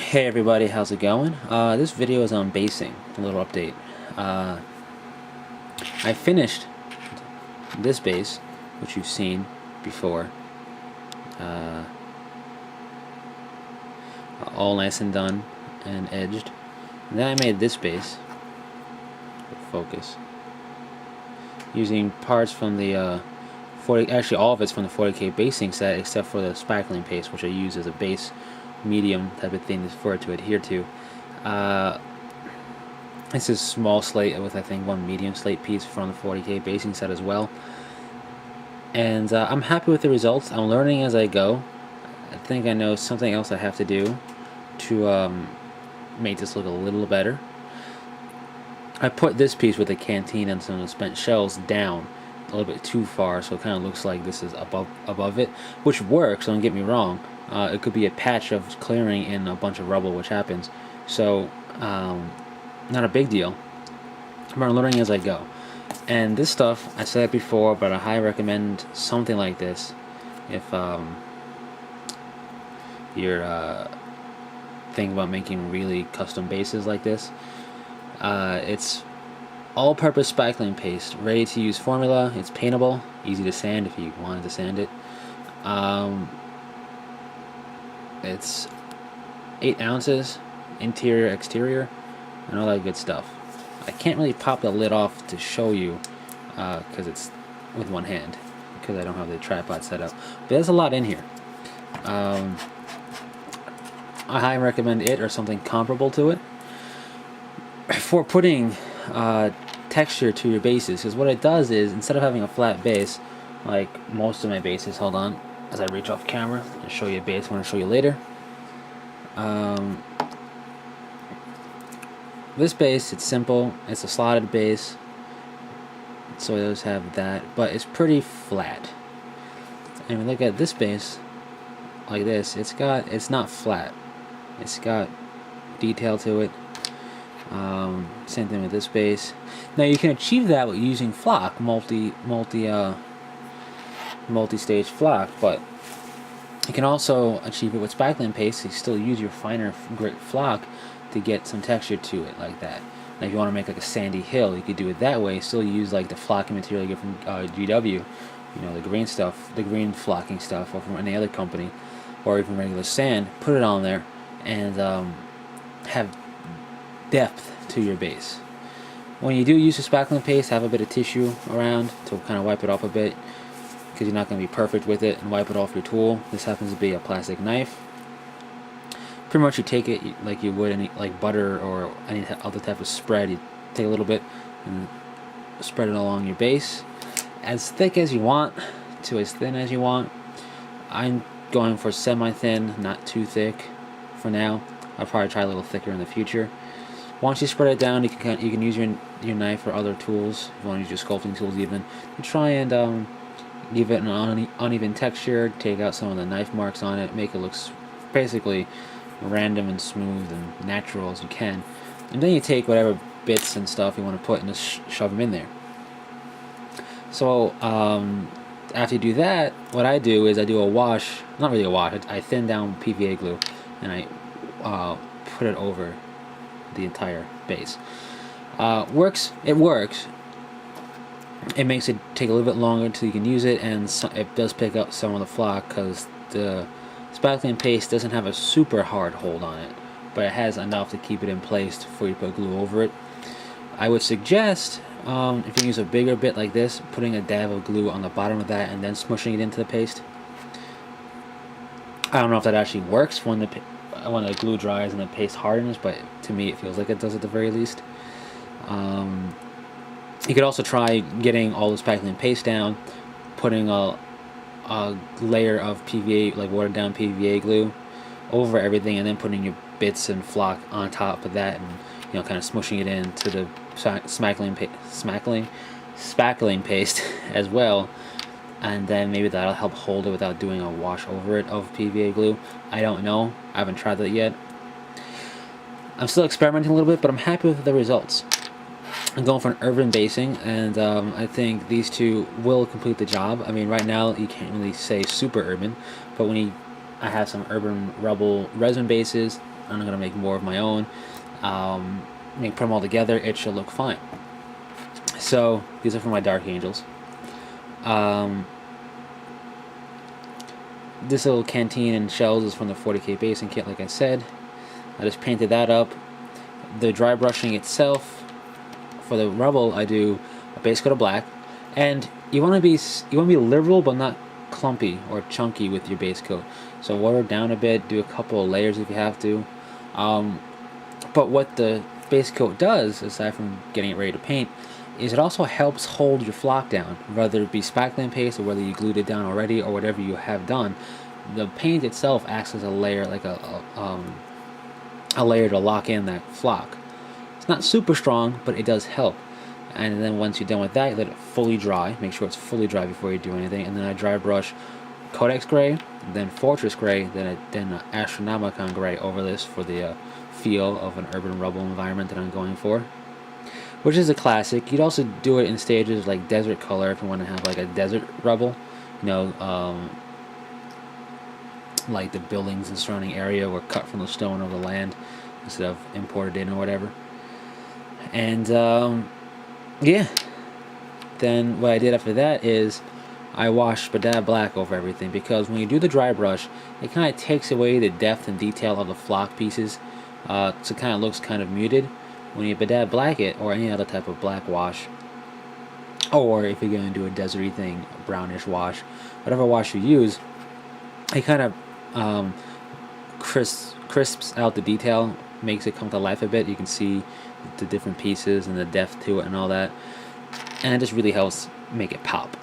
Hey everybody, how's it going? This video is on basing, a little update. I finished this base, which you've seen before, all nice and done and edged. And then I made this base, focus, using parts from the 40, actually all of it's from the 40K basing set except for the spackling paste, which I use as a base medium type of thing for it to adhere to. This is small slate with I think one medium slate piece from the 40K basing set as well. And I'm happy with the results. I'm learning as I go. I think I know something else I have to do to make this look a little better. I put this piece with the canteen and some of the spent shells down a little bit too far, so it kind of looks like this is above it, which works, don't get me wrong. It could be a patch of clearing in a bunch of rubble, which happens. So, not a big deal. But I'm learning as I go. And this stuff, I said it before, but I highly recommend something like this if you're thinking about making really custom bases like this. It's all-purpose spackling paste, ready-to-use formula. It's paintable, easy to sand if you wanted to sand it. It's 8 ounces, interior, exterior, and all that good stuff. I can't really pop the lid off to show you because it's with one hand, because I don't have the tripod set up. But there's a lot in here. I highly recommend it or something comparable to it for putting texture to your bases, because what it does is, instead of having a flat base like most of my bases, hold on as I reach off camera and show you a base I want to show you later. This base, it's simple, it's a slotted base, so it does have that, but it's pretty flat. And we look at this base like this, it's not flat, it's got detail to it. Same thing with this base. Now you can achieve that with using flock, multi-stage flock, but you can also achieve it with spackling paste. You still use your finer grit flock to get some texture to it like that. Now if you want to make like a sandy hill, you could do it that way. Still use like the flocking material you get from GW, you know, the green stuff, the green flocking stuff, or from any other company, or even regular sand. Put it on there and have depth to your base. When you do use the spackling paste, have a bit of tissue around to kind of wipe it off a bit, because you're not going to be perfect with it, and wipe it off your tool. This happens to be a plastic knife. Pretty much you take it like you would any, like butter or any other type of spread. You take a little bit and spread it along your base, as thick as you want to as thin as you want. I'm going for semi-thin, not too thick for now. I'll probably try a little thicker in the future. Once you spread it down, you can use your knife or other tools, if you want to use your sculpting tools even, to try and give it an uneven texture, take out some of the knife marks on it, make it look basically random and smooth and natural as you can. And then you take whatever bits and stuff you want to put and just shove them in there. So after you do that, what I do is I do a wash, not really a wash, I thin down PVA glue and I put it over the entire base. It works. It makes it take a little bit longer until you can use it, and it does pick up some of the flock because the spackling paste doesn't have a super hard hold on it, but it has enough to keep it in place before you put glue over it. I would suggest, if you use a bigger bit like this, putting a dab of glue on the bottom of that and then smushing it into the paste. I don't know if that actually works when the glue dries and the paste hardens, but to me it feels like it does at the very least. You could also try getting all the spackling paste down, putting a layer of PVA, like watered down PVA glue, over everything, and then putting your bits and flock on top of that, and kind of smushing it into the spackling paste as well, and then maybe that'll help hold it without doing a wash over it of PVA glue. I don't know. I haven't tried that yet. I'm still experimenting a little bit, but I'm happy with the results. I'm going for an urban basing, and I think these two will complete the job. I mean, right now you can't really say super urban, but I have some urban rubble resin bases I'm gonna make more of my own. Put them all together, it should look fine. So these are for my Dark Angels. This little canteen and shells is from the 40k basing kit, like I said. I just painted that up. The dry brushing itself, for the Rebel, I do a base coat of black, and you want to be liberal but not clumpy or chunky with your base coat. So water it down a bit, do a couple of layers if you have to. But what the base coat does, aside from getting it ready to paint, is it also helps hold your flock down, whether it be spackling paste or whether you glued it down already or whatever you have done. The paint itself acts as a layer, like a layer to lock in that flock. It's not super strong, but it does help. And then once you're done with that, you let it fully dry. Make sure it's fully dry before you do anything. And then I dry brush Codex Gray, then Fortress Gray, then Astronomicon Gray over this for the feel of an urban rubble environment that I'm going for, which is a classic. You'd also do it in stages like desert color if you want to have like a desert rubble, like the buildings and surrounding area were cut from the stone of the land instead of imported in or whatever. And yeah, then what I did after that is I washed Bedazzled Black over everything, because when you do the dry brush, it kind of takes away the depth and detail of the flock pieces, so it kind of looks kind of muted. When you Bedazzled Black it, or any other type of black wash, or if you're going to do a deserty thing, a brownish wash, whatever wash you use, it kind of crisps out the detail, makes it come to life a bit. You can see the different pieces and the depth to it and all that, and it just really helps make it pop.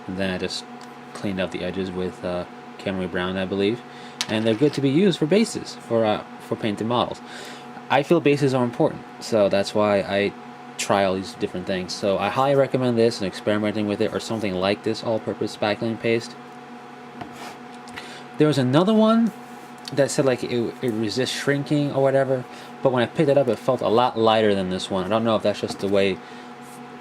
And then I just cleaned up the edges with Camry Brown, I believe, and they're good to be used for bases, for painted models. I feel bases are important, so that's why I try all these different things. So I highly recommend this, and experimenting with it, or something like this all-purpose spackling paste. There was another one that said like it resists shrinking or whatever, but when I picked it up, it felt a lot lighter than this one. I don't know if that's just the way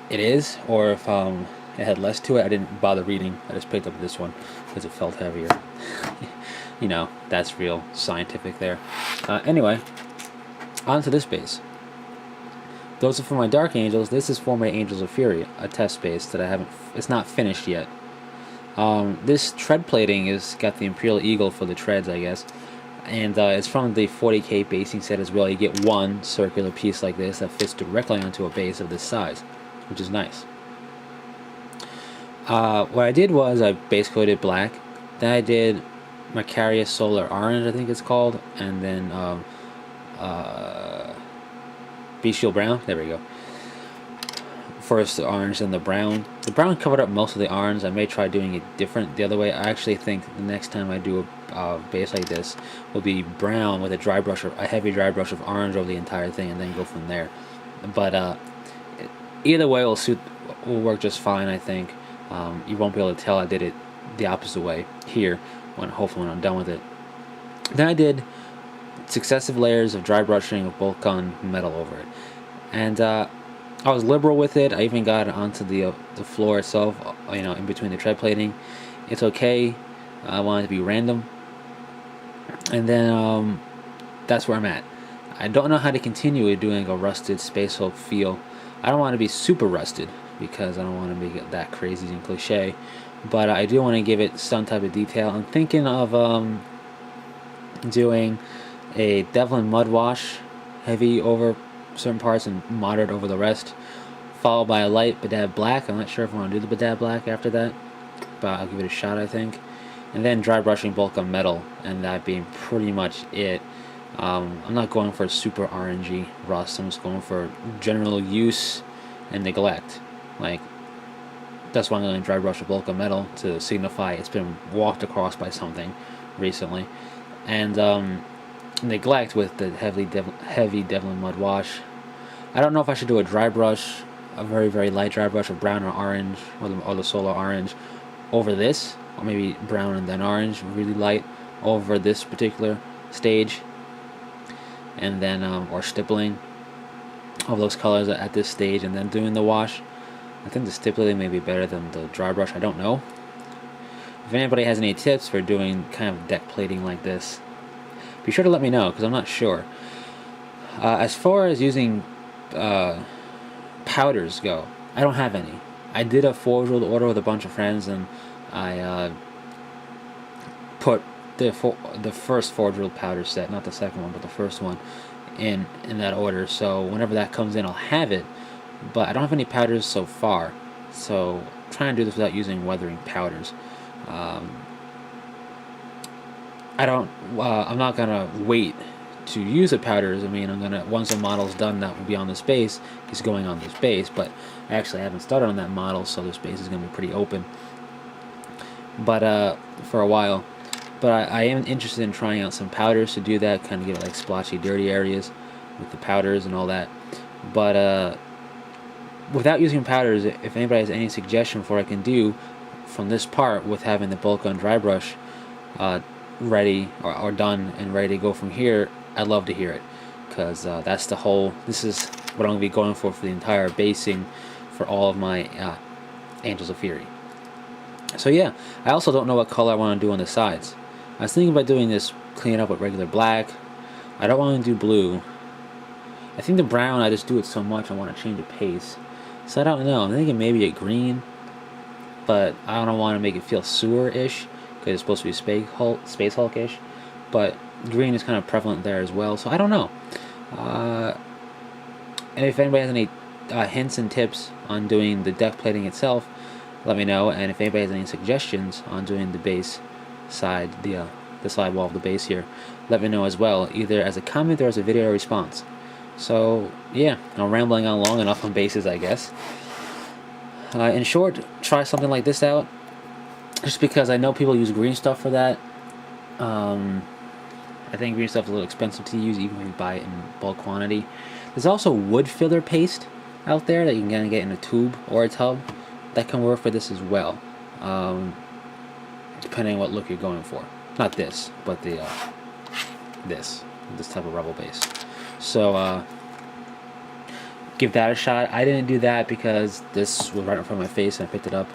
it is, or if it had less to it. I didn't bother reading. I just picked up this one because it felt heavier. That's real scientific there. Anyway, on to this base. Those are for my Dark Angels. This is for my Angels of Fury, a test base that I haven't. It's not finished yet. This tread plating is got the Imperial Eagle for the treads, I guess, and it's from the 40k basing set as well. You get one circular piece like this that fits directly onto a base of this size, which is nice. What I did was I base coated black, then I did Macarius Solar Orange, I think it's called, and then Bestial Brown. There we go. First the orange, then the brown. The brown covered up most of the orange. I may try doing it different the other way. I actually think the next time I do a base like this will be brown with a heavy dry brush of orange over the entire thing, and then go from there. But either way will work just fine, I think. You won't be able to tell I did it the opposite way here, hopefully when I'm done with it. Then I did successive layers of dry brushing of Boltgun metal over it, and I was liberal with it. I even got it onto the floor itself, in between the tread plating. It's okay. I want it to be random, and then that's where I'm at. I don't know how to continue with doing a rusted Space Hulk feel. I don't want to be super rusted because I don't want to make it that crazy and cliche, but I do want to give it some type of detail. I'm thinking of doing a Devlin Mud Wash, heavy over certain parts and moderate over the rest, followed by a light Bedazzled Black. I'm not sure if I want to do the Bedazzled Black after that, but I'll give it a shot, I think. And then dry brushing Boltgun metal, and that being pretty much it. I'm not going for super orangey rust. I'm just going for general use and neglect. Like, that's why I'm going to dry brush a Boltgun metal, to signify it's been walked across by something recently. And neglect with the heavy Devlin Mud Wash. I don't know if I should do a dry brush, a very, very light dry brush of brown or orange, or the Solar Orange over this, or maybe brown and then orange, really light, over this particular stage, and then, or stippling of those colors at this stage, and then doing the wash. I think the stippling may be better than the dry brush, I don't know. If anybody has any tips for doing kind of deck plating like this, be sure to let me know, because I'm not sure. As far as using powders go, I don't have any. I did a Forge World order with a bunch of friends, and I put the first Forge World powder set, not the second one, but the first one, in that order. So whenever that comes in, I'll have it. But I don't have any powders so far. So I'm trying to do this without using weathering powders. I'm not gonna wait to use the powders. I mean, I'm gonna, once the model's done that will be on this base, it's going on this base. But I actually haven't started on that model, so this base is gonna be pretty open. But for a while. But I am interested in trying out some powders to do that, kind of give it like splotchy, dirty areas with the powders and all that. But without using powders, if anybody has any suggestion for what I can do from this part with having the bulk on dry brush ready or done and ready to go from here, I'd love to hear it, because that's the whole, this is what I'm going to be going for the entire basing for all of my Angels of Fury. So yeah, I also don't know what color I want to do on the sides. I was thinking about doing this, clean it up with regular black. I don't want to do blue. I think the brown, I just do it so much I want to change the pace. So I don't know, I'm thinking maybe a green, but I don't want to make it feel sewer-ish, because it's supposed to be Space Hulk-ish. But green is kind of prevalent there as well, so I don't know. And if anybody has any hints and tips on doing the deck plating itself, let me know. And if anybody has any suggestions on doing the base side, the side wall of the base here, let me know as well, either as a comment or as a video response. So yeah, I'm rambling on long enough on bases, I guess. In short, try something like this out, just because I know people use green stuff for that. I think green stuff is a little expensive to use, even when you buy it in bulk quantity. There's also wood filler paste out there that you can kind of get in a tube or a tub that can work for this as well, depending on what look you're going for. Not this, but the this type of rubble base. So give that a shot. I didn't do that because this was right in front of my face and I picked it up.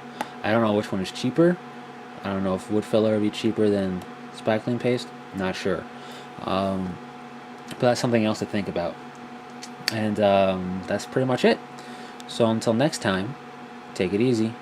I don't know which one is cheaper. I don't know if wood filler would be cheaper than spackling paste. Not sure. But that's something else to think about. And that's pretty much it. So until next time, take it easy.